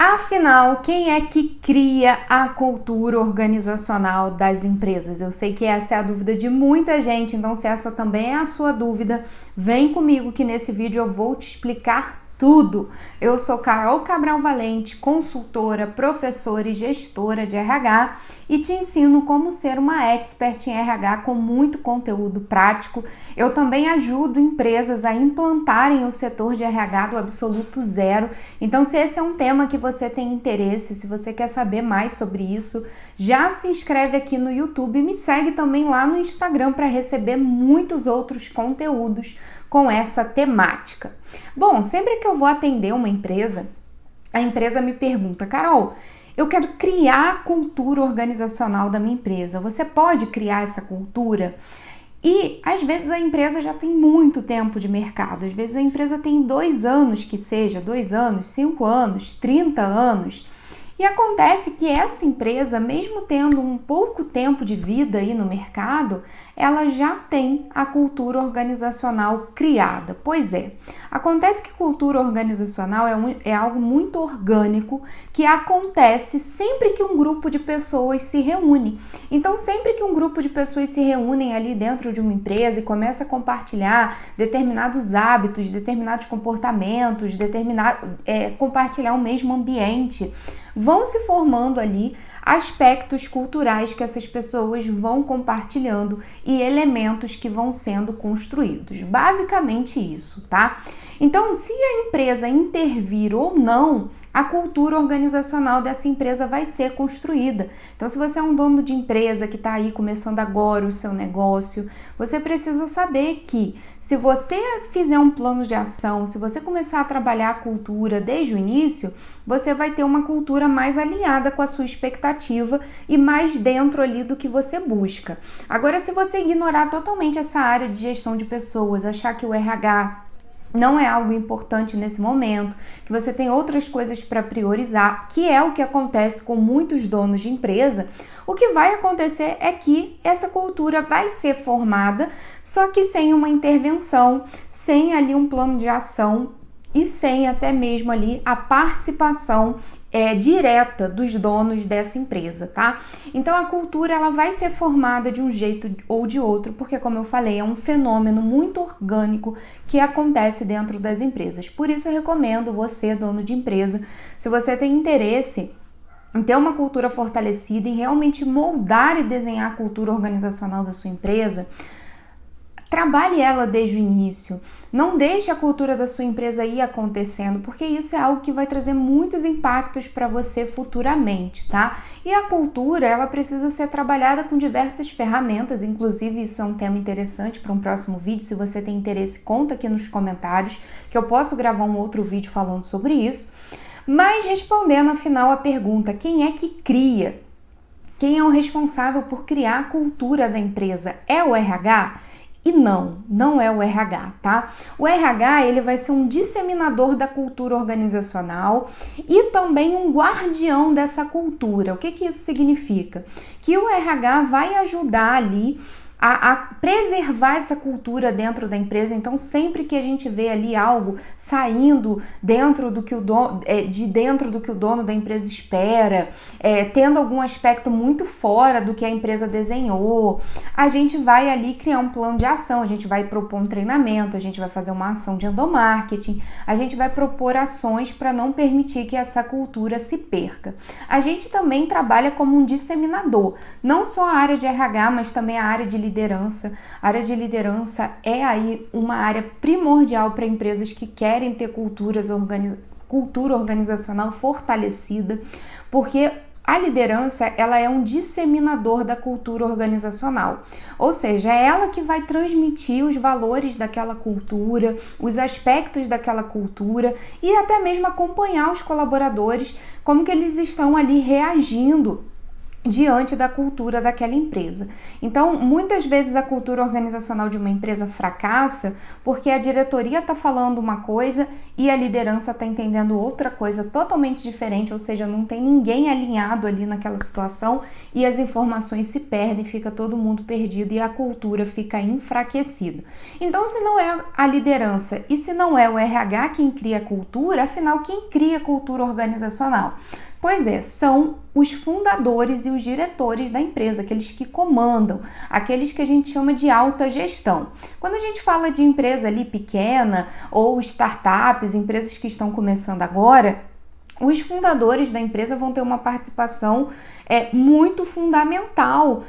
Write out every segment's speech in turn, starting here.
Afinal, quem é que cria a cultura organizacional das empresas? Eu sei que essa é a dúvida de muita gente, então se essa também é a sua dúvida, vem comigo que nesse vídeo eu vou te explicar tudo. Eu sou Carol Cabral Valente, consultora, professora e gestora de RH e te ensino como ser uma expert em RH com muito conteúdo prático. Eu também ajudo empresas a implantarem o setor de RH do absoluto zero. Então, se esse é um tema que você tem interesse, se você quer saber mais sobre isso, já se inscreve aqui no YouTube e me segue também lá no Instagram para receber muitos outros conteúdos com essa temática. Bom, sempre que eu vou atender uma empresa, a empresa me pergunta: Carol, eu quero criar a cultura organizacional da minha empresa. Você pode criar essa cultura? E às vezes a empresa já tem muito tempo de mercado, às vezes a empresa tem 2 anos, que seja 2 anos, 5 anos, 30 anos. E acontece que essa empresa, mesmo tendo um pouco tempo de vida aí no mercado, ela já tem a cultura organizacional criada. Pois é, acontece que cultura organizacional é algo muito orgânico que acontece sempre que um grupo de pessoas se reúne. Então, sempre que um grupo de pessoas se reúnem ali dentro de uma empresa e começa a compartilhar determinados hábitos, determinados comportamentos, compartilhar o mesmo ambiente, vão se formando ali aspectos culturais que essas pessoas vão compartilhando e elementos que vão sendo construídos. Basicamente isso, tá? Então, se a empresa intervir ou não, a cultura organizacional dessa empresa vai ser construída. Então, se você é um dono de empresa que está aí começando agora o seu negócio, você precisa saber que se você fizer um plano de ação, se você começar a trabalhar a cultura desde o início, você vai ter uma cultura mais alinhada com a sua expectativa e mais dentro ali do que você busca. Agora, se você ignorar totalmente essa área de gestão de pessoas, achar que o RH não é algo importante nesse momento, que você tem outras coisas para priorizar, que é o que acontece com muitos donos de empresa, o que vai acontecer é que essa cultura vai ser formada, só que sem uma intervenção, sem ali um plano de ação e sem até mesmo ali a participação direta dos donos dessa empresa, tá? Então a cultura ela vai ser formada de um jeito ou de outro, porque como eu falei, é um fenômeno muito orgânico que acontece dentro das empresas. Por isso eu recomendo você, dono de empresa, se você tem interesse em ter uma cultura fortalecida, em realmente moldar e desenhar a cultura organizacional da sua empresa, trabalhe ela desde o início. Não deixe a cultura da sua empresa ir acontecendo, porque isso é algo que vai trazer muitos impactos para você futuramente, tá? E a cultura, ela precisa ser trabalhada com diversas ferramentas, inclusive isso é um tema interessante para um próximo vídeo. Se você tem interesse, conta aqui nos comentários, que eu posso gravar um outro vídeo falando sobre isso. Mas respondendo afinal a pergunta, quem é que cria? Quem é o responsável por criar a cultura da empresa? É o RH? E não é o RH, tá? O RH, ele vai ser um disseminador da cultura organizacional e também um guardião dessa cultura. O que isso significa? Que o RH vai ajudar ali a preservar essa cultura dentro da empresa. Então, sempre que a gente vê ali algo saindo dentro do que dentro do que o dono da empresa espera, tendo algum aspecto muito fora do que a empresa desenhou, a gente vai ali criar um plano de ação, a gente vai propor um treinamento, a gente vai fazer uma ação de endomarketing, a gente vai propor ações para não permitir que essa cultura se perca. A gente também trabalha como um disseminador, não só a área de RH, mas também a área de liderança. A área de liderança é aí uma área primordial para empresas que querem ter cultura organizacional fortalecida, porque a liderança ela é um disseminador da cultura organizacional, ou seja, é ela que vai transmitir os valores daquela cultura, os aspectos daquela cultura e até mesmo acompanhar os colaboradores, como que eles estão ali reagindo diante da cultura daquela empresa. Então, muitas vezes a cultura organizacional de uma empresa fracassa porque a diretoria está falando uma coisa e a liderança está entendendo outra coisa totalmente diferente, ou seja, não tem ninguém alinhado ali naquela situação e as informações se perdem, fica todo mundo perdido e a cultura fica enfraquecida. Então, se não é a liderança e se não é o RH quem cria a cultura, afinal, quem cria a cultura organizacional? Pois é, são os fundadores e os diretores da empresa, aqueles que comandam, aqueles que a gente chama de alta gestão. Quando a gente fala de empresa ali pequena ou startups, empresas que estão começando agora, os fundadores da empresa vão ter uma participação muito fundamental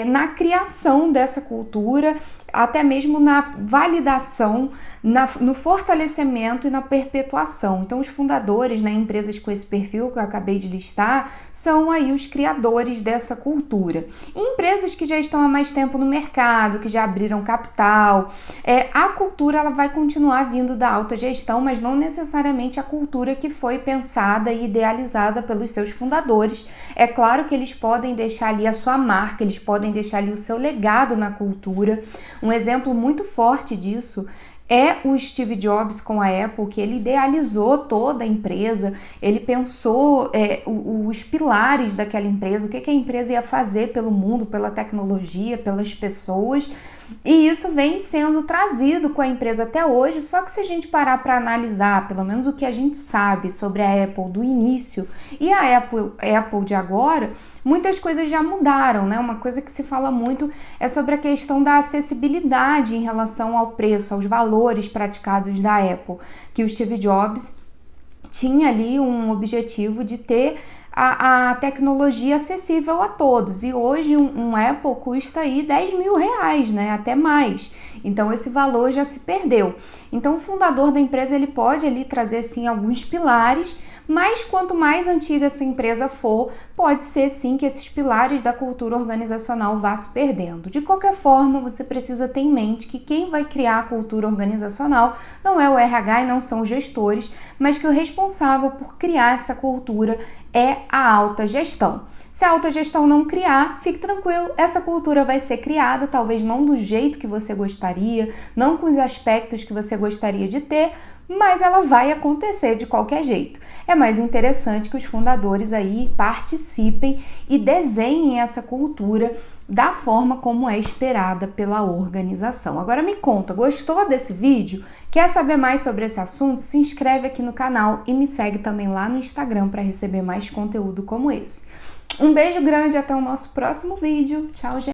na criação dessa cultura, até mesmo na validação, no fortalecimento e na perpetuação. Então, os fundadores, né, empresas com esse perfil que eu acabei de listar, são aí os criadores dessa cultura. E empresas que já estão há mais tempo no mercado, que já abriram capital, a cultura ela vai continuar vindo da alta gestão, mas não necessariamente a cultura que foi pensada e idealizada pelos seus fundadores. É claro que eles podem deixar ali a sua marca, eles podem deixar ali o seu legado na cultura. Um exemplo muito forte disso é o Steve Jobs com a Apple, que ele idealizou toda a empresa, ele pensou os pilares daquela empresa, o que a empresa ia fazer pelo mundo, pela tecnologia, pelas pessoas, e isso vem sendo trazido com a empresa até hoje, só que se a gente parar para analisar, pelo menos o que a gente sabe sobre a Apple do início e a Apple de agora, muitas coisas já mudaram, né? Uma coisa que se fala muito é sobre a questão da acessibilidade em relação ao preço, aos valores praticados da Apple, que o Steve Jobs tinha ali um objetivo de ter a tecnologia acessível a todos, e hoje um Apple custa aí 10 mil reais, né? Até mais. Então esse valor já se perdeu. Então o fundador da empresa ele pode ali trazer sim alguns pilares, mas quanto mais antiga essa empresa for, pode ser sim que esses pilares da cultura organizacional vá se perdendo. De qualquer forma, você precisa ter em mente que quem vai criar a cultura organizacional não é o RH e não são os gestores, mas que o responsável por criar essa cultura é a alta gestão. Se a alta gestão não criar, fique tranquilo, essa cultura vai ser criada, talvez não do jeito que você gostaria, não com os aspectos que você gostaria de ter, mas ela vai acontecer de qualquer jeito. É mais interessante que os fundadores aí participem e desenhem essa cultura da forma como é esperada pela organização. Agora me conta, gostou desse vídeo? Quer saber mais sobre esse assunto? Se inscreve aqui no canal e me segue também lá no Instagram para receber mais conteúdo como esse. Um beijo grande, até o nosso próximo vídeo. Tchau, gente!